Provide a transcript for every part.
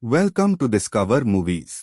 Welcome to Discover Movies.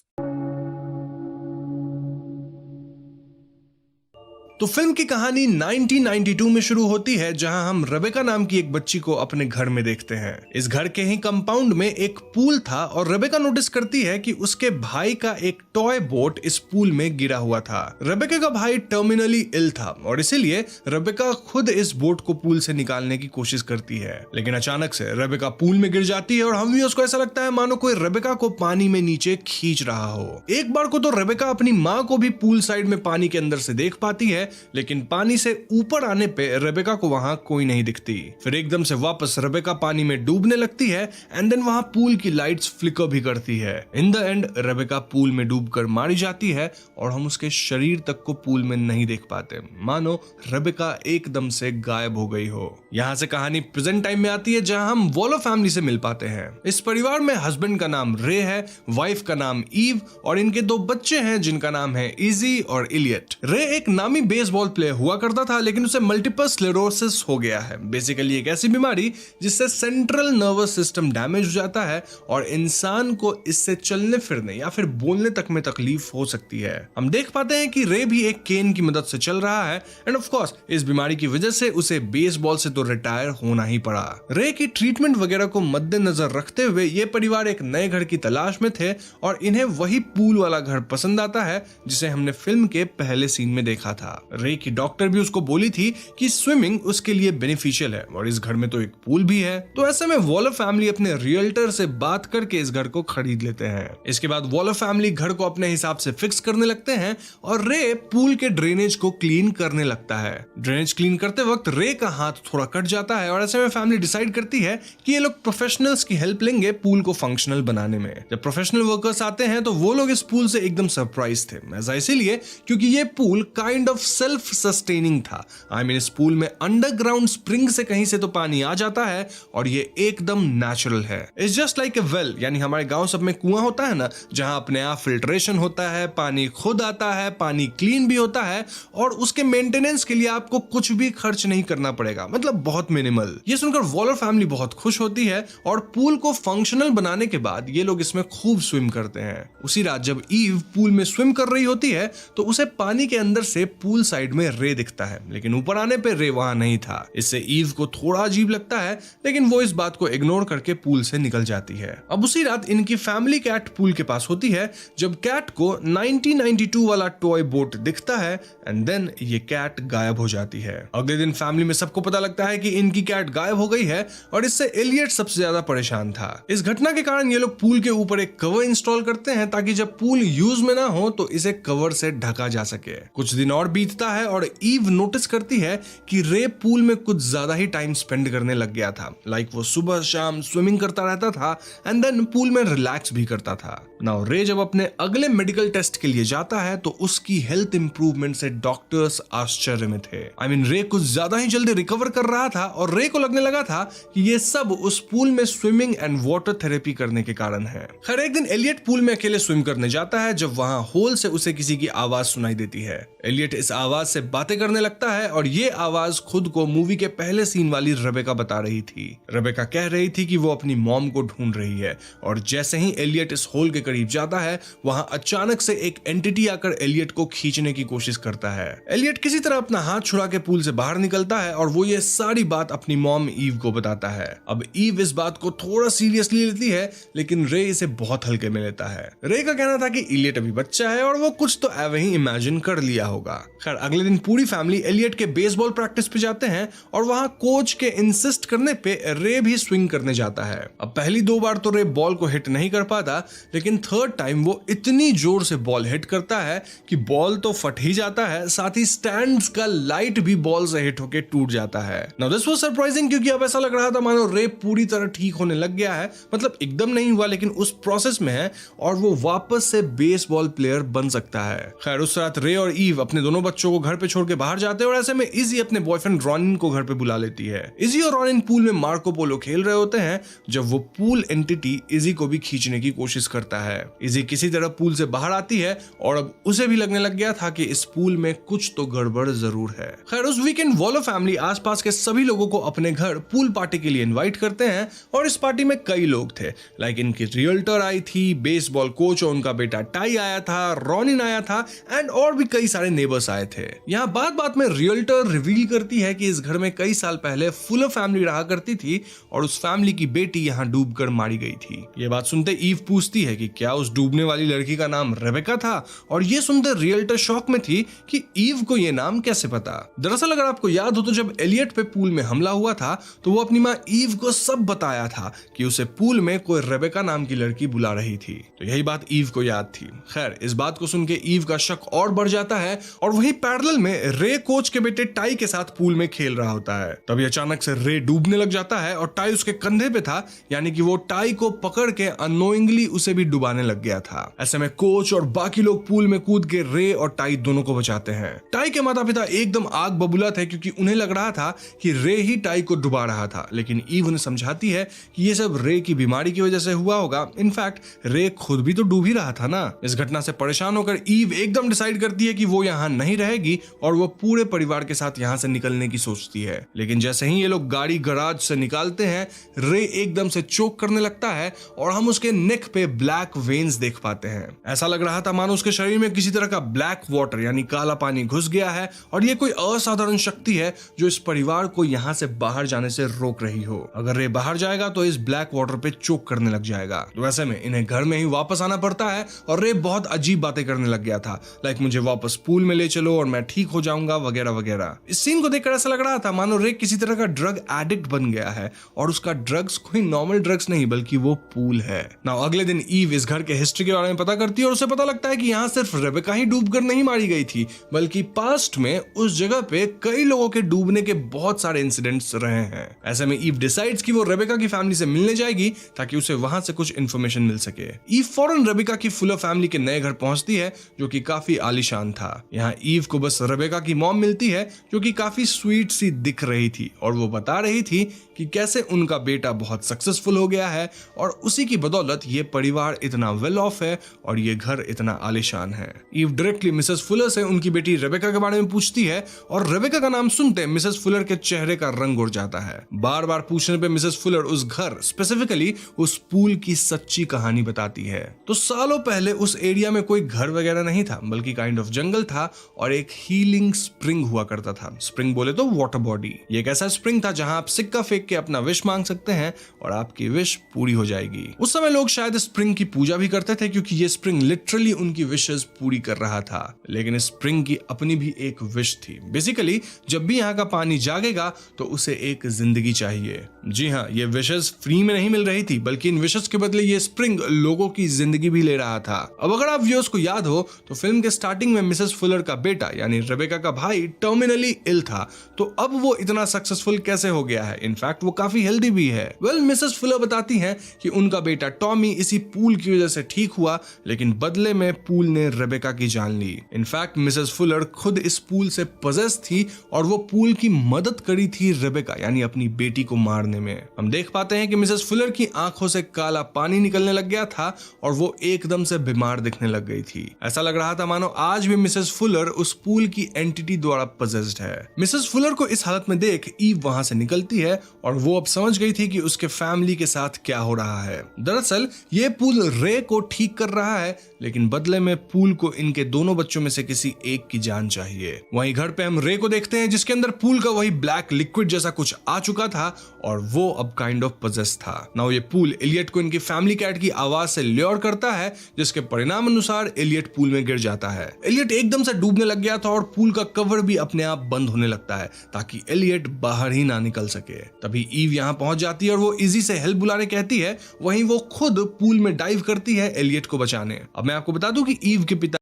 तो film की कहानी 1992 में शुरू होती है, जहां हम रेबेका नाम की एक बच्ची को अपने घर में देखते हैं। इस घर के ही कंपाउंड में एक पूल था और रेबेका नोटिस करती है कि उसके भाई का एक टॉय बोट इस पूल में गिरा हुआ था। रेबेका का भाई टर्मिनली इल था और इसीलिए रेबेका खुद इस बोट को पूल से निकालने की कोशिश करती है, लेकिन अचानक से रेबेका पूल में गिर जाती है और हम भी उसको ऐसा लगता है मानो कोई रेबेका को पानी में नीचे खींच रहा हो। एक बार को तो रेबेका अपनी माँ को भी पूल साइड में पानी के अंदर से देख पाती है, लेकिन पानी से ऊपर आने पे रेबेका को वहां कोई नहीं दिखती। फिर एकदम से वापस रेबेका पानी में डूबने लगती है एंड देन वहां पूल की लाइट्स फ्लिकर भी करती है। In the end Rebecca pool में डूबकर मारी जाती है और हम उसके शरीर तक को पूल में नहीं देख पाते, मानो रेबेका एकदम से गायब हो गई हो। यहाँ से कहानी प्रेजेंट टाइम में आती है, जहां हम वॉलो फैमिली से मिल पाते हैं। इस परिवार में हस्बैंड का नाम रे है, वाइफ का नाम ईव और इनके दो बच्चे हैं जिनका नाम है इजी और इलियट। रे एक नामी बेसबॉल प्लेयर हुआ करता था, लेकिन उसे मल्टीपल स्क्लेरोसिस हो गया है। बेसिकली एक ऐसी बीमारी जिससे सेंट्रल नर्वस सिस्टम डैमेज हो जाता है और इंसान को इससे चलने फिरने या फिर बोलने तक में तकलीफ हो सकती है। हम देख पाते हैं कि रे भी एक केन की मदद से चल रहा है एंड ऑफ कोर्स इस बीमारी की वजह से उसे बेसबॉल से तो रिटायर होना ही पड़ा। रे की ट्रीटमेंट वगैरह को मद्देनजर रखते हुए ये परिवार एक नए घर की तलाश में थे और इन्हें वही पूल वाला घर पसंद आता है जिसे हमने फिल्म के पहले सीन में देखा था। रे की डॉक्टर भी उसको बोली थी कि स्विमिंग उसके लिए बेनिफिशियल है और इस घर में तो एक पूल भी है। तो ऐसे में वॉलर फैमिली अपने रियल्टर से बात करके इस घर को खरीद लेते हैं। इसके बाद वॉलर फैमिली घर को अपने हिसाब से फिक्स करने लगते हैं और रे पूल के ड्रेनेज को क्लीन करने लगता है। ड्रेनेज क्लीन करते वक्त रे का हाथ थोड़ा कट जाता है और ऐसे में फैमिली डिसाइड करती है कि ये लोग प्रोफेशनल्स की हेल्प लेंगे पूल को फंक्शनल बनाने में। जब प्रोफेशनल वर्कर्स आते हैं तो वो लोग इस पूल से एकदम सरप्राइज थे। ऐसा इसीलिए क्योंकि ये pool kind of self sustaining था। आई मीन इस पूल में अंडरग्राउंड स्प्रिंग से कहीं से तो पानी आ जाता है और ये एकदम नेचुरल है। It's just like a well, यानी हमारे गांव सब में कुआं होता है ना, जहां अपने आप फिल्ट्रेशन होता है, पानी खुद आता है, पानी क्लीन भी होता है और उसके मेंटेनेंस के लिए आपको कुछ भी खर्च नहीं करना पड़ेगा, मतलब बहुत मिनिमल। ये सुनकर वॉलर फैमिली बहुत खुश होती है और पूल को फंक्शनल बनाने के बाद ये लोग इसमें खूब स्विम करते हैं। उसी रात जब ईव पूल में स्विम कर रही होती है तो उसे पानी के अंदर से पूल साइड में रे दिखता है, लेकिन ऊपर आने पे रे वहां नहीं था। इससे ईव को थोड़ा अजीब लगता है, लेकिन वो इस बात को इग्नोर करके पूल से निकल जाती है। अब उसी रात इनकी फैमिली कैट पूल के पास होती है जब कैट को 1992 वाला टॉय बोट दिखता है एंड देन ये कैट गायब हो जाती है। अगले दिन फैमिली में सबको पता लगता है कि इनकी कैट गायब हो गई है और इससे एलियट सबसे ज्यादा परेशान था। इस घटना के कारण ये लोग पूल के ऊपर एक कवर इंस्टॉल करते हैं ताकि जब पूल यूज में ना हो तो इसे कवर से ढका जा सके। कुछ दिन और बीतता है और ईव नोटिस करती है कि रे पूल में कुछ ज्यादा ही टाइम स्पेंड करने लग गया था। लाइक वो सुबह शाम स्विमिंग करता रहता था एंड देन पूल में रिलैक्स भी करता था। नाउ रे जब अपने अगले मेडिकल टेस्ट के लिए जाता है तो उसकी हेल्थ इंप्रूवमेंट से डॉक्टर्स आश्चर्य में थे। आई मीन रे कुछ ज्यादा ही जल्दी रिकवर कर रहा था और रे को लगने लगा था कि ये सब उस पूल में स्विमिंग एंड वाटर थेरेपी करने के कारण है। खैर एक दिन एलियट पूल में अकेले स्विम करने जाता है जब वहां होल से उसे किसी की आवाज सुनाई देती है। एलियट इस आवाज से बातें करने लगता है और ये आवाज खुद को मूवी के पहले सीन वाली रेबेका बता रही थी। रेबेका कह रही थी कि वो अपनी मॉम को ढूंढ रही है और जैसे ही एलियट इस होल के करीब जाता है वहां अचानक से एक एंटिटी आकर एलियट को खींचने की कोशिश करता है। एलियट किसी तरह अपना हाथ छुड़ा के पूल से बाहर निकलता है और वो ये सारी बात अपनी मॉम ईव को बताता है। अब ईव इस बात को थोड़ा सीरियसली लेती है, लेकिन रे इसे बहुत हल्के में लेता है। रे का कहना था कि एलियट अभी बच्चा है और वो कुछ तो एवे ही इमेजिन कर लिया होगा। खैर अगले दिन पूरी फैमिली एलियट के बेसबॉल प्रैक्टिस पे जाते हैं और वहां कोच के इंसिस्ट करने पे रे भी स्विंग करने जाता है। अब पहली दो बार तो रे बॉल को हिट नहीं कर पाता, लेकिन थर्ड टाइम वो इतनी जोर से बॉल हिट करता है कि बॉल तो फट ही जाता है, साथ ही स्टैंड्स का लाइट भी बॉल से हिट होके टूट जाता है। नाउ दिस वाज सरप्राइजिंग क्योंकि अब ऐसा लग रहा था मानो रे पूरी तरह ठीक होने लग गया है, मतलब एकदम नहीं हुआ लेकिन उस प्रोसेस में है और वो वापस से बेसबॉल प्लेयर बन सकता है। खैर उस रात रे और ईव अपने दोनों बच्चों बच्चों को घर पे छोड़ के बाहर जाते हैं और ऐसे में इजी अपने बॉयफ्रेंड रॉनिन को घर पे बुला लेती है। इजी और रॉनिन पूल में मार्को पोलो खेल रहे होते हैं जब वो पूल एंटिटी इजी को भी खींचने की कोशिश करता है। इजी किसी तरह पूल से बाहर आती है और अब उसे भी लगने लग गया था कि इस पूल में कुछ तो गड़बड़ जरूर है। खैर उस वीकेंड वॉलो फैमिली आसपास के सभी लोगों को अपने घर पूल पार्टी के लिए इनवाइट करते हैं और इस पार्टी में कई लोग थे। लाइक इनकी रियल्टर आई थी, बेसबॉल कोच और उनका बेटा टाई आया था, रॉनिन आया था एंड और भी कई सारे नेबर्स आए थे। यहाँ बात बात में रियल्टर रिवील करती है कि इस घर में कई साल पहले फुलर फैमिली रहा करती थी और उस फैमिली की बेटी यहाँ डूबकर मारी गई थी। ये बात सुनते ईव पूछती है कि क्या उस डूबने वाली लड़की का नाम रेबेका था और ये सुनते रियल्टर शॉक में थी कि ईव को ये नाम कैसे पता। दरअसल अगर आपको याद हो तो जब एलियट पे पूल में हमला हुआ था तो वो अपनी माँ ईव को सब बताया था कि उसे पूल में कोई रेबेका नाम की लड़की बुला रही थी। तो यही बात ईव को याद थी। खैर इस बात को सुन के ईव का शक और बढ़ जाता है और वही पैरेलल में रे कोच के बेटे टाई के साथ पूल में खेल रहा होता है। तभी अचानक से रे डूबने लग जाता है और टाई उसके कंधे पे था, यानी कि वो टाई को पकड़ के अननोइंगली उसे भी डुबाने लग गया था। ऐसे में कोच और बाकी लोग पूल में कूद के रे और टाई दोनों को बचाते हैं। टाई के माता पिता एकदम आग बबूला थे क्योंकि उन्हें लग रहा था कि रे ही टाई को डुबा रहा था, लेकिन ईव उन्हें समझाती है कि ये सब रे की बीमारी की वजह से हुआ होगा। इनफैक्ट रे खुद भी तो डूब ही रहा था ना। इस घटना से परेशान होकर ईव एकदम डिसाइड करती है कि वो यहाँ नहीं रहेगी और वो पूरे परिवार के साथ यहाँ से निकलने की सोचती है। लेकिन जैसे ही ये लोग गाड़ी गराज से निकालते हैं रे एकदम से चोक करने लगता है और हम उसके नेक पे ब्लैक वेन्स देख पाते हैं। ऐसा लग रहा था मानो उसके शरीर में किसी तरह का ब्लैक वाटर यानी काला पानी घुस गया है और ये कोई असाधारण शक्ति है जो इस परिवार को यहाँ से बाहर जाने से रोक रही हो। अगर रे बाहर जाएगा तो इस ब्लैक वाटर पे चोक करने लग जाएगा। तो ऐसे में इन्हें घर में ही वापस आना पड़ता है और रे बहुत अजीब बातें करने लग गया था, लाइक मुझे वापस पूल में ले चलो और मैं ठीक हो जाऊंगा वगैरह वगैरह। इस सीन को देखकर ऐसा लग रहा था मानो रे किसी तरह का ड्रग एडिक्ट बन गया है और उसका ड्रग्स कोई नॉर्मल ड्रग्स नहीं बल्कि वो पूल है। नाउ अगले दिन ईव इस घर के हिस्ट्री के बारे में पता करती है और उसे पता लगता है कि यहाँ सिर्फ रेबेका ही डूबकर नहीं मारी गई थी बल्कि पास्ट में उस जगह पे कई लोगों के डूबने के बहुत सारे इंसिडेंट्स रहे हैं। ऐसे में ईव डिसाइड्स कि वो रेबेका की फैमिली से मिलने जाएगी ताकि उसे वहां से कुछ इन्फॉर्मेशन मिल सके। ईव फौरन रेबेका की फुलर फैमिली के नए घर पहुंचती है जो कि काफी आलीशान था। यहाँ ईव को बस रेबेका की मॉम मिलती है जो कि काफी स्वीट सी दिख रही थी और वो बता रही थी कि कैसे उनका बेटा बहुत सक्सेसफुल हो गया है और उसी की बदौलत ये परिवार इतना वेल ऑफ है और ये घर इतना आलीशान है। ईव डायरेक्टली मिसेस फुलर से उनकी बेटी रेबेका के बारे में पूछती है और रेबेका का नाम सुनते मिसेस फुलर के चेहरे का रंग उड़ जाता है। बार बार पूछने पे मिसेस फुलर उस घर स्पेसिफिकली उस पूल की सच्ची कहानी बताती है। तो सालों पहले उस एरिया में कोई घर वगैरह नहीं था बल्कि काइंड ऑफ जंगल था और एक हीलिंग स्प्रिंग हुआ करता था। स्प्रिंग बोले तो वाटर बॉडी। ये एक ऐसा स्प्रिंग था जहां आप सिक्का फेंक के अपना विश मांग सकते हैं और आपकी विश पूरी हो जाएगी। उस समय लोग शायद स्प्रिंग की पूजा भी करते थे क्योंकि ये स्प्रिंग लिटरली उनकी विशेस पूरी कर रहा था। लेकिन स्प्रिंग की अपनी भी एक विश थी। बेसिकली जब भी यहाँ का पानी जागेगा तो उसे एक जिंदगी चाहिए। जी हाँ, ये विशेस फ्री में नहीं मिल रही थी बल्कि इन विशेस के बदले ये स्प्रिंग लोगों की जिंदगी भी ले रहा था। अब अगर आप व्यूअर्स को याद हो तो फिल्म के स्टार्टिंग में मिसेस फुलर का बेटा यानी रेबेका का भाई टर्मिनली इल था, तो अब वो इतना सक्सेसफुल कैसे हो गया है? इनफैक्ट वो काफी हेल्दी भी है। वेल मिसेस फुलर बताती हैं कि उनका बेटा टॉमी इसी पूल की वजह से ठीक हुआ लेकिन बदले में पूल ने रेबेका की जान ली। इनफैक्ट मिसेस फुलर खुद इस पूल से पजेस थी और वो पूल की मदद करी थी रेबेका यानी अपनी बेटी को मारने में। हम देख पाते हैं कि मिसेस फुलर की आंखों से काला पानी निकलने लग गया था और वो एकदम से बीमार दिखने लग गई थी। ऐसा लग रहा था मानो आज भी मिसेस फुलर उस पूल की एंटिटी द्वारा पजेस्ड है। मिसेस फुलर को इस हालत में देख ईव वहां से निकलती है और वो अब समझ गई थी कि उसके फैमिली के साथ क्या हो रहा है। दरअसल ये पूल रे को ठीक कर रहा है लेकिन बदले में पूल को इनके दोनों बच्चों में से किसी एक की जान चाहिए। वहीं घर पे हम रे को देखते हैं जिसके अंदर पूल का वही ब्लैक लिक्विड जैसा कुछ आ चुका था और वो अब काइंड ऑफ पजेस था। नाउ ये पूल एलियट को इनकी फैमिली कैट की आवाज से ल्योर करता है जिसके परिणाम अनुसार एलियट पूल में गिर जाता है। एलियट एकदम से डूबने लग गया था और पूल का कवर भी अपने आप बंद होने लगता है ताकि एलियट बाहर ही ना निकल सके। तभी ईव यहाँ पहुंच जाती है और वो इजी से हेल्प बुलाने कहती है, वहीं वो खुद पूल में डाइव करती है एलियट को बचाने। अब मैं आपको बता दूं कि ईव के पिता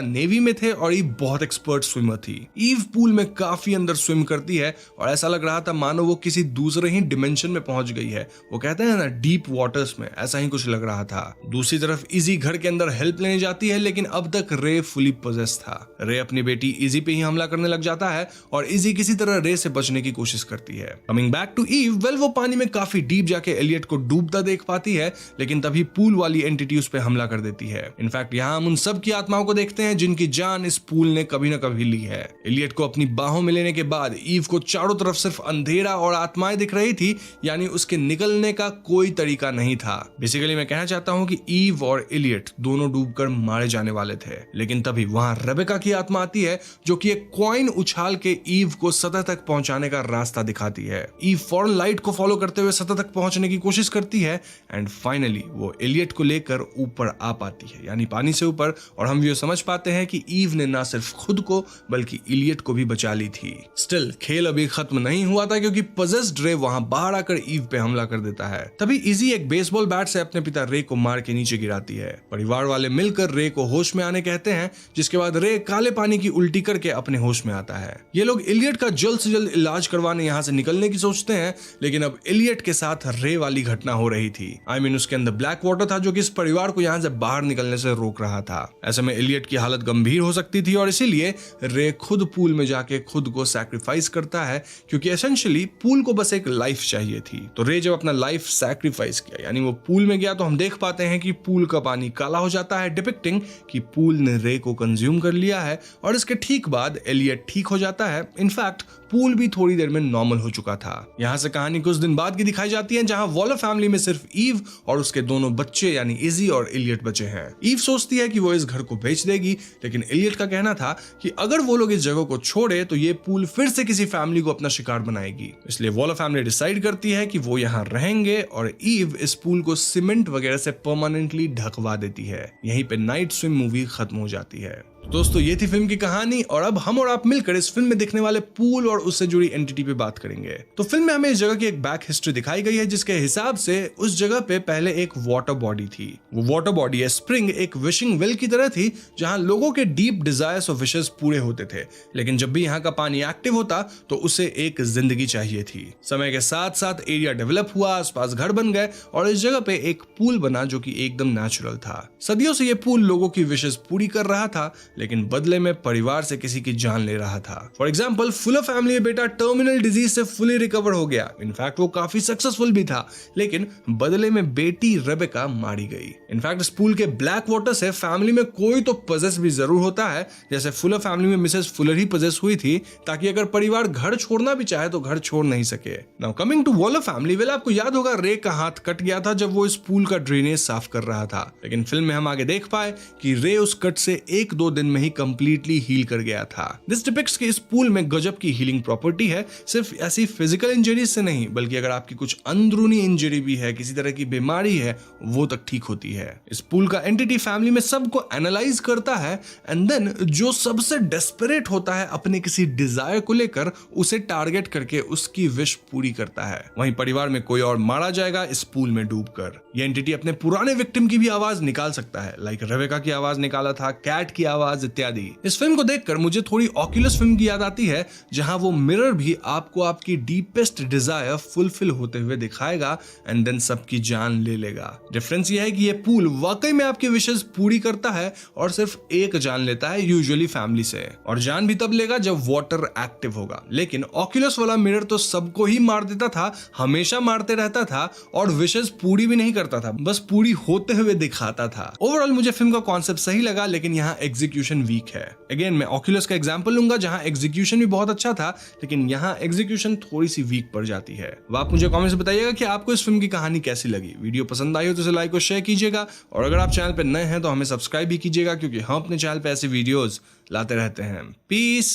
नेवी में थे और ईव बहुत एक्सपर्ट स्विमर थी। ईव पूल में काफी अंदर स्विम करती है और ऐसा लग रहा था मानो वो किसी दूसरे ही डिमेंशन में पहुंच गई है। वो कहते हैं ना डीप वाटर्स में, ऐसा ही कुछ लग रहा था। दूसरी तरफ इजी घर के अंदर हेल्प लेने जाती है, लेकिन अब तक रे फुली पोजेस था। रे अपनी बेटी इजी पे ही हमला करने लग जाता है और इजी किसी तरह रे से बचने की कोशिश करती है। Coming back to Eve, well वो पानी में काफी डीप जाके एलियट को डूबता देख पाती है, लेकिन तभी पूल वाली एंटिटी उस पे हमला कर देती है। इनफैक्ट यहाँ हम उन सब की आत्माओं को देखते हैं जिनकी जान इस पूल ने कभी न कभी ली है। एलियट को अपनी बाहों में लेने के बाद ईव को चारों तरफ सिर्फ अंधेरा और आत्माएं दिख रही थी, यानी उसके निकलने का कोई तरीका नहीं था। बेसिकली मैं कहना चाहता हूँ कि ईव और एलियट दोनों डूबकर मारे जाने वाले थे, लेकिन तभी वहां रेबेका की आत्मा आती है जो कि एक कॉइन उछाल के ईव को सतह तक पहुंचाने का रास्ता दिखाती है। ईव फौरन लाइट को फॉलो करते हुए सतह तक पहुंचने की कोशिश करती है एंड फाइनली वो एलियट को लेकर ऊपर आ पाती है, यानी पानी से ऊपर, और हम ये समझ पाते हैं कि ईव ने ना सिर्फ खुद को बल्कि एलियट को भी बचा ली थी। स्टिल खेल अभी खत्म नहीं हुआ था क्योंकि पजेस्ड रे वहां बाहर आकर ईव पे हमला कर देता है। तभी इजी एक बेसबॉल बैट से अपने पिता रे को मार के नीचे गिराती है। परिवार वाले मिलकर रे को होश में आने कहते हैं, जिसके बाद रे काले पानी की उल्टी करके अपने होश में आता है। ये लोग एलियट का जल्द से जल्द इलाज करवाने यहाँ से निकलने की सोचते हैं, लेकिन अब एलियट के साथ रे वाली घटना हो रही थी। I mean, उसके अंदर ब्लैक वाटर था जो कि इस परिवार को यहाँ से बाहर निकलने से रोक रहा था। ऐसे में एलियट की हालत गंभीर हो सकती थी और इसीलिए रे खुद पूल में जाके खुद को सैक्रिफाइस करता है, क्योंकि एसेंशियली पूल को बस एक लाइफ चाहिए थी। तो रे जब अपना लाइफ सैक्रिफाइस किया, यानी वो पूल में गया, तो हम देख पाते हैं कि पूल का पानी काला हो जाता है, डिपिक्टिंग कि पूल ने रे को कंज्यूम कर लिया है। और इसके ठीक बाद एलियट ठीक हो जाता है। इनफैक्ट पूल भी थोड़ी देर में नॉर्मल हो चुका था। यहाँ से कहानी कुछ दिन बाद की दिखाई जाती है, जहाँ वॉलर फैमिली में सिर्फ ईव और उसके दोनों बच्चे यानी इजी और एलियट बचे हैं। ईव सोचती है कि वो इस घर को बेच देगी, लेकिन एलियट का कहना था कि अगर वो लोग इस जगह को छोड़े तो ये पूल फिर से किसी फैमिली को अपना शिकार बनाएगी। इसलिए वॉलर फैमिली डिसाइड करती है कि वो यहाँ रहेंगे और ईव इस पूल को सीमेंट वगैरह से परमानेंटली ढकवा देती है। यहीं पे नाइट स्विम मूवी खत्म हो जाती है। दोस्तों ये थी फिल्म की कहानी और अब हम और आप मिलकर इस फिल्म में दिखने वाले पूल और उससे जुड़ी एंटिटी पे बात करेंगे। तो फिल्म में हमें इस जगह की एक बैक हिस्ट्री दिखाई गई है, जिसके हिसाब से उस जगह पे पहले एक वाटर बॉडी थी। वो वाटर बॉडी या स्प्रिंग एक विशिंग वेल की तरह थी, जहां लोगों के डीप डिजायर्स और विशेस पूरे होते थे, लेकिन जब भी यहाँ का पानी एक्टिव होता तो उसे एक जिंदगी चाहिए थी। समय के साथ साथ एरिया डेवलप हुआ, आसपास घर बन गए और इस जगह पे एक पूल बना जो कि एकदम नेचुरल था। सदियों से ये पूल लोगों की विशेस पूरी कर रहा था, लेकिन बदले में परिवार से किसी की जान ले रहा था। फॉर एग्जाम्पल, फुलर फैमिली में बेटा टर्मिनल डिजीज से फुली रिकवर हो गया। इनफैक्ट वो काफी सक्सेसफुल भी था, लेकिन बदले में बेटी रेबेका मारी गई। इनफैक्ट इस पूल के ब्लैक वाटर से फैमिली में कोई तो पजेस भी जरूर होता है, जैसे फुलर फैमिली में मिसेस फुलर ही पजेस हुई थी, ताकि अगर परिवार घर छोड़ना भी चाहे तो घर छोड़ नहीं सके। Now coming to Waller family, well आपको याद होगा रे का हाथ कट गया था जब वो इस पूल का ड्रेनेज साफ कर रहा था, लेकिन फिल्म में हम आगे देख पाए कि रे उस कट से 1-2 दिन में ही कंप्लीटली हील कर गया था। दिस डिपिक्ट्स कि इस पूल में गजब की हीलिंग प्रॉपर्टी है, सिर्फ ऐसी फिजिकल इंजरीज से नहीं, बल्कि अगर आपकी कुछ अंदरूनी इंजरी भी है, किसी तरह की बीमारी है, वो तक ठीक होती है। इस पूल का एंटिटी फैमिली में सबको एनालाइज करता है एंड देन जो सबसे डेस्परेट होता है अपने किसी डिजायर को लेकर, उसे टारगेट करके उसकी विश पूरी करता है। वहीं परिवार में कोई और मारा जाएगा इस पूल में डूबकर। ये एंटिटी अपने पुराने विक्टिम की भी आवाज निकाल सकता है, लाइक रेबेका की आवाज निकाला था, कैट की आवाज इत्यादि। इस फिल्म को देखकर मुझे थोड़ी ऑक्यूलस फिल्म की याद आती है, जहां वो मिरर भी आपको आपकी डीपेस्ट डिजायर फुलफिल होते हुए दिखाएगा एंड देन सबकी जान ले लेगा। डिफरेंस ये है कि ये पूल वाकई में आपकी विशेस पूरी करता है और सिर्फ एक जान लेता है, यूजुअली फैमिली से, और जान भी तब लेगा जब वाटर एक्टिव होगा। लेकिन ऑक्यूलस वाला मिरर तो सबको ही मार देता था, हमेशा मारते रहता था और विशेस पूरी भी नहीं करता था, बस पूरी होते हुए दिखाता था। ओवरऑल मुझे फिल्म का कॉन्सेप्ट सही लगा, लेकिन यहाँ एग्जीक्यूशन वीक है। अगेन मैं ऑक्यूलस का एग्जांपल लूंगा, जहां एग्जीक्यूशन भी बहुत अच्छा था, लेकिन यहाँ एग्जीक्यूशन थोड़ी सी वीक पड़ जाती है। अब आप मुझे कमेंट्स में बताइएगा कि आपको इस फिल्म की कहानी कैसी लगी। वीडियो पसंद आई हो तो इसे लाइक और शेयर कीजिएगा, और अगर आप चैनल पे नए हैं तो हमें सब्सक्राइब भी कीजिएगा, क्योंकि हम अपने चैनल पे ऐसे वीडियोस लाते रहते हैं। पीस।